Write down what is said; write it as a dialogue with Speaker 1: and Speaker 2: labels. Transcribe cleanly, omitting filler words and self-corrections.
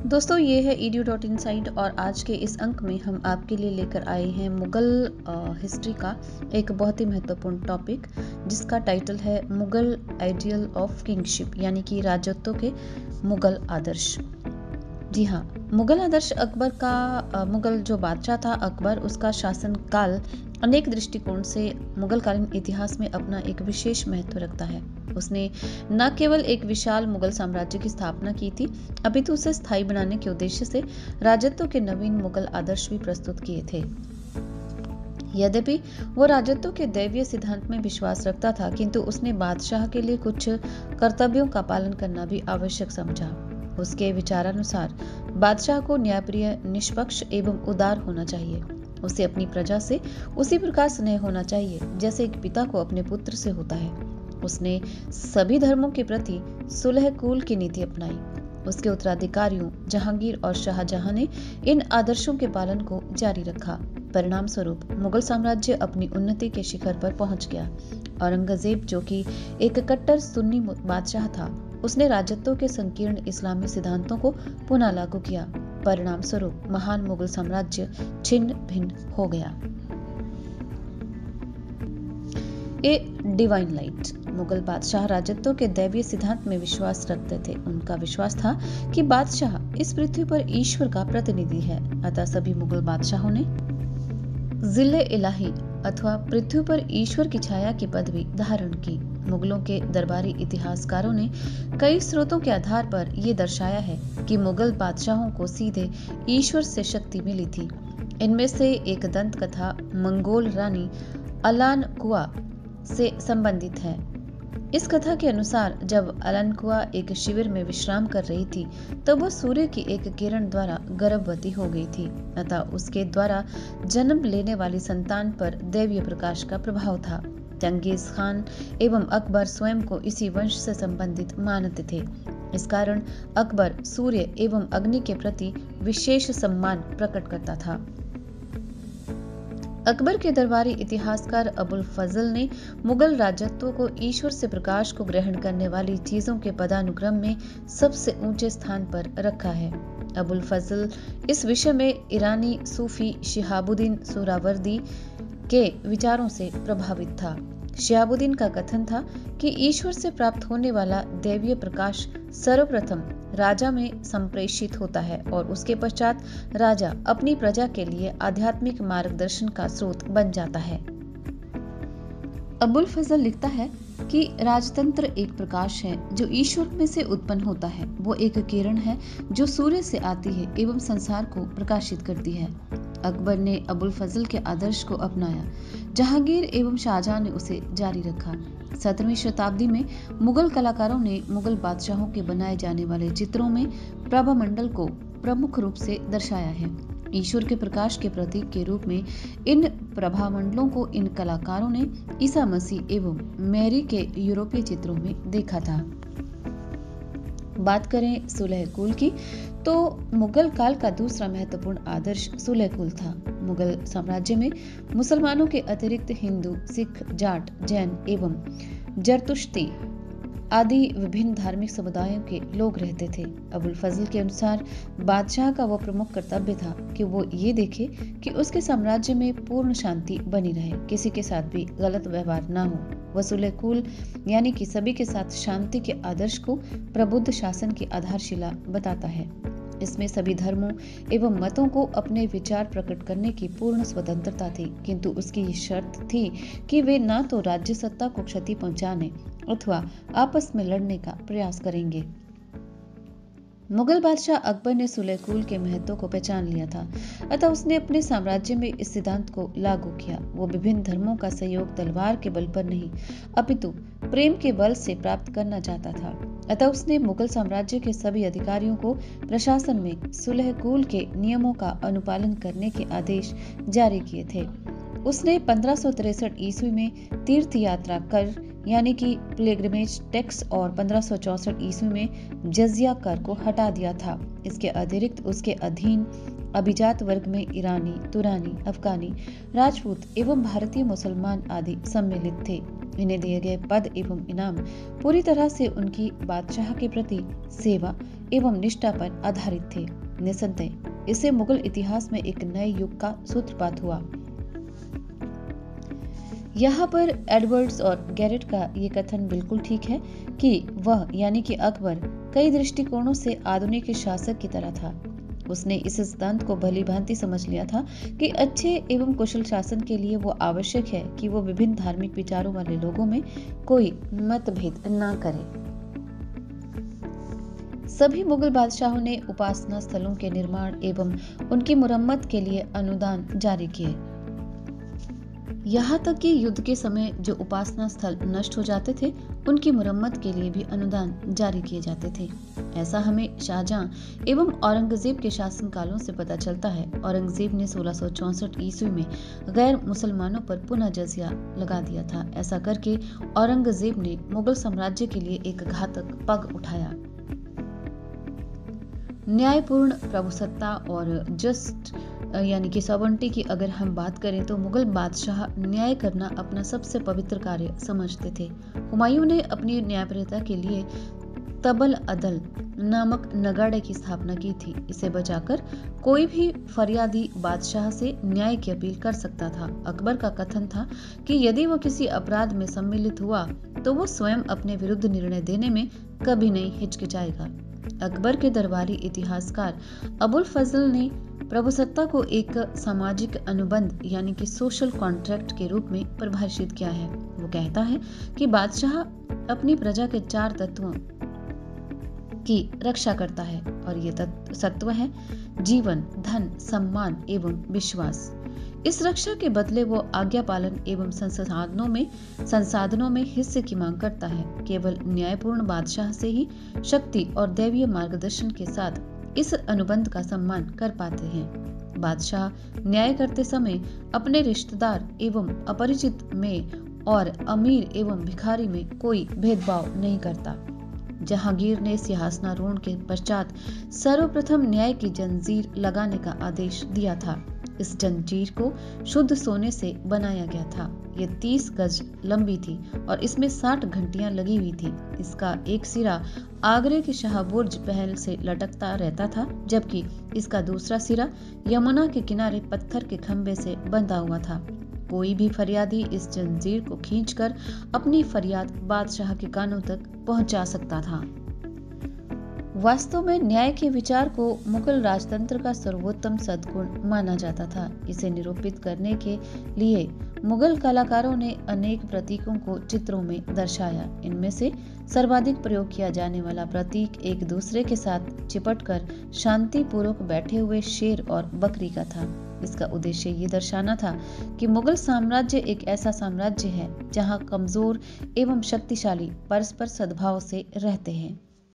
Speaker 1: दोस्तों ये है edu.inside और आज के इस अंक में हम आपके लिए लेकर आए हैं मुगल हिस्ट्री का एक बहुत ही महत्वपूर्ण टॉपिक जिसका टाइटल है मुगल आइडियल ऑफ किंगशिप यानी कि राजत्व के मुगल आदर्श। जी हाँ, मुगल आदर्श अकबर का मुगल जो बादशाह था अकबर, उसका शासन काल अनेक दृष्टिकोण से मुगलकालीन इतिहास में अपना एक विशेष महत्व रखता है। उसने न केवल एक विशाल मुगल साम्राज्य की स्थापना की थी, अपितु उसे स्थायी बनाने के उद्देश्य से राजत्व के नवीन मुगल आदर्श भी प्रस्तुत किए थे। यद्यपि वो राजत्व के दैवीय सिद्धांत में विश्वास रखता था, किंतु उसने बादशाह के लिए कुछ कर्तव्यों का पालन करना भी आवश्यक समझा। उसके विचारानुसार बादशाह को न्यायप्रिय, निष्पक्ष एवं उदार होना चाहिए। उसे अपनी प्रजा से उसी प्रकार स्नेह होना चाहिए जैसे एक पिता को अपने पुत्र से होता है। उसने सभी धर्मों के प्रति सुलह कुल की नीति अपनाई। उसके उत्तराधिकारियों जहांगीर और शाहजहां ने इन आदर्शों के पालन को जारी रखा। परिणाम स्वरूप मुगल साम्राज्य अपनी उन्नति के शिखर पर पहुंच गया। औरंगजेब, जो कि एक कट्टर सुन्नी बादशाह था, उसने राजत्व के संकीर्ण इस्लामी सिद्धांतों को पुनः लागू किया। परिणाम स्वरूप महान मुगल साम्राज्य छिन्न भिन्न हो गया। A divine light. मुगल बादशाह राजत्व के दैवीय सिद्धांत में विश्वास रखते थे। उनका विश्वास था कि बादशाह इस पृथ्वी पर ईश्वर का प्रतिनिधि है। अतः सभी मुगल बादशाहों ने जिले इलाही अथवा पृथ्वी पर ईश्वर की छाया की पदवी धारण की। मुगलों के दरबारी इतिहासकारों ने कई स्रोतों के आधार पर यह दर्शाया है कि मुगल बादशाहों को सीधे ईश्वर से शक्ति मिली थी। इनमें से एक दंत कथा मंगोल रानी अलानकुआ से संबंधित है। इस कथा के अनुसार जब अलानकुआ एक शिविर में विश्राम कर रही थी तो वह सूर्य की एक किरण द्वारा गर्भवती हो गई थी। अतः उसके द्वारा जन्म लेने वाली संतान पर दैवीय प्रकाश का प्रभाव था। चंगेज खान एवं अकबर स्वयं को इसी वंश से संबंधित मानते थे। इस कारण अकबर सूर्य एवं अग्नि के प्रति विशेष सम्मान प्रकट करता था। अकबर के दरबारी इतिहासकार अबुल फजल ने मुगल राजत्व को ईश्वर से प्रकाश को ग्रहण करने वाली चीजों के पदानुक्रम में सबसे ऊंचे स्थान पर रखा है। अबुल फजल इस विषय में ईरानी सूफी शिहाबुद्दीन सुहरावर्दी के विचारों से प्रभावित था। शिहाबुद्दीन का कथन था कि ईश्वर से प्राप्त होने वाला दैवीय प्रकाश सर्वप्रथम राजा में संप्रेषित होता है और उसके पश्चात राजा अपनी प्रजा के लिए आध्यात्मिक मार्गदर्शन का स्रोत बन जाता है। अबुल फजल लिखता है कि राजतंत्र एक प्रकाश है जो ईश्वर में से उत्पन्न होता है। वो एक किरण है जो सूर्य से आती है एवं संसार को प्रकाशित करती है। अकबर ने अबुल फजल के आदर्श को अपनाया। जहांगीर एवं शाहजहां ने उसे जारी रखा। 17वीं शताब्दी में मुगल कलाकारों ने मुगल बादशाहों के बनाए जाने वाले चित्रों में प्रभामंडल को प्रमुख रूप से दर्शाया है। ईश्वर के प्रकाश के प्रतीक के रूप में इन प्रभामंडलों को इन कलाकारों ने ईसा मसीह एवं मैरी के यूरोपीय चित्रों में देखा था। बात करें सुलह कुल की तो मुगल काल का दूसरा महत्वपूर्ण आदर्श सुलह कुल था। मुगल साम्राज्य में मुसलमानों के अतिरिक्त हिंदू, सिख, जाट, जैन एवं जरतुश्ती आदि विभिन्न धार्मिक समुदायों के लोग रहते थे। अबुल फजल के अनुसार बादशाह का वह प्रमुख कर्तव्य था कि वो ये देखे कि उसके साम्राज्य में पूर्ण शांति बनी रहे, किसी के साथ भी गलत व्यवहार ना हो। वह सुलह कुल यानी कि सभी के साथ शांति के आदर्श को प्रबुद्ध शासन की आधारशिला बताता है। इसमें सभी धर्मों एवं मतों को अपने विचार प्रकट करने की पूर्ण स्वतंत्रता थी, किंतु उसकी ये शर्त थी कि वे ना तो राज्य सत्ता को क्षति पहुंचाने अथवा आपस में लड़ने का प्रयास करेंगे। मुगल बादशाह अकबर ने सुलह कुल के महत्व को पहचान लिया था, अतः उसने अपने साम्राज्य में इस सिद्धांत को लागू किया। वो विभिन्न धर्मों का सहयोग तलवार के बल पर नहीं अपितु प्रेम के बल से प्राप्त करना चाहता था। अतः उसने मुगल साम्राज्य के सभी अधिकारियों को प्रशासन में सुलह कुल के नियमों का अनुपालन करने के आदेश जारी किए थे। उसने 1563 ईस्वी में तीर्थ यात्रा कर यानी कि पिलग्रिमेज टैक्स और 1564 ईस्वी में जजिया कर को हटा दिया था। इसके अतिरिक्त उसके अधीन अभिजात वर्ग में ईरानी, तुरानी, अफगानी, राजपूत एवं भारतीय मुसलमान आदि सम्मिलित थे। इन्हें दिए गए पद एवं इनाम पूरी तरह से उनकी बादशाह के प्रति सेवा एवं निष्ठा पर आधारित थे। निसंदेह इससे मुगल इतिहास में एक नए युग का सूत्रपात हुआ। यहाँ पर एडवर्ड्स और गैरेट का ये कथन बिल्कुल ठीक है कि वह यानी कि अकबर कई दृष्टिकोणों से आधुनिक शासक की तरह था। उसने इस सिद्धांत को भली भांति समझ लिया था कि अच्छे एवं कुशल शासन के लिए वो आवश्यक है कि वो विभिन्न धार्मिक विचारों वाले लोगों में कोई मतभेद न करे। सभी मुगल बादशाहों ने उपासना स्थलों के निर्माण एवं उनकी मुरम्मत के लिए अनुदान जारी किए। यहाँ तक कि युद्ध के समय जो उपासना स्थल नष्ट हो जाते थे, उनकी मुरम्मत के लिए भी अनुदान जारी किए जाते थे। ऐसा हमें शाहजहां एवं औरंगजेब के शासन कालों से पता चलता है। औरंगजेब ने 1664 ईस्वी में गैर मुसलमानों पर पुनः जजिया लगा दिया था। ऐसा करके औरंगजेब ने मुगल साम्राज्य के लिए एक घातक पग उठाया। न्यायपूर्ण प्रभुसत्ता और जस्ट यानी कि सॉवरेनिटी की अगर हम बात करें तो मुगल बादशाह न्याय करना अपना सबसे पवित्र कार्य समझते थे। हुमायूं ने अपनी न्यायप्रियता के लिए तबल अदल नामक नगाड़े की स्थापना की थी। इसे बचाकर कोई भी फरियादी बादशाह से न्याय की अपील कर सकता था। अकबर का कथन था कि यदि वो किसी अपराध में सम्मिलित हुआ तो वो स्वयं अपने विरुद्ध निर्णय देने में कभी नहीं हिचकिचाएगा। अकबर के दरबारी इतिहासकार अबुल फजल ने प्रभुसत्ता को एक सामाजिक अनुबंध यानी कि सोशल कॉन्ट्रैक्ट के रूप में परिभाषित किया है। वो कहता है कि बादशाह अपनी प्रजा के 4 तत्वों की रक्षा करता है और ये तत्व है जीवन, धन, सम्मान एवं विश्वास। इस रक्षा के बदले वो आज्ञा पालन एवं संसाधनों में हिस्से की मांग करता है। केवल न्यायपूर्ण बादशाह से ही शक्ति और दैवीय मार्गदर्शन के साथ इस अनुबंध का सम्मान कर पाते हैं। बादशाह न्याय करते समय अपने रिश्तेदार एवं अपरिचित में और अमीर एवं भिखारी में कोई भेदभाव नहीं करता। जहांगीर ने सिंहासनारोहण के पश्चात सर्वप्रथम न्याय की जंजीर लगाने का आदेश दिया था। इस जंजीर को शुद्ध सोने से बनाया गया था। ये 30 गज लंबी थी और इसमें 60 घंटियां लगी हुई थी। इसका एक सिरा आगरे के शाहबुर्ज पहल से लटकता रहता था, जबकि इसका दूसरा सिरा यमुना के किनारे पत्थर के खंभे से बंधा हुआ था। कोई भी फरियादी इस जंजीर को खींचकर अपनी फरियाद बादशाह के कानों तक पहुंचा सकता था। वास्तव में न्याय के विचार को मुगल राजतंत्र का सर्वोत्तम सद्गुण माना जाता था। इसे निरूपित करने के लिए मुगल कलाकारों ने अनेक प्रतीकों को चित्रों में दर्शाया। इनमें से सर्वाधिक प्रयोग किया जाने वाला प्रतीक एक दूसरे के साथ चिपटकर शांति पूर्वक बैठे हुए शेर और बकरी का था। इसका उद्देश्य ये दर्शाना था कि मुगल साम्राज्य एक ऐसा साम्राज्य है जहां कमजोर एवं शक्तिशाली परस्पर सद्भाव से रहते हैं।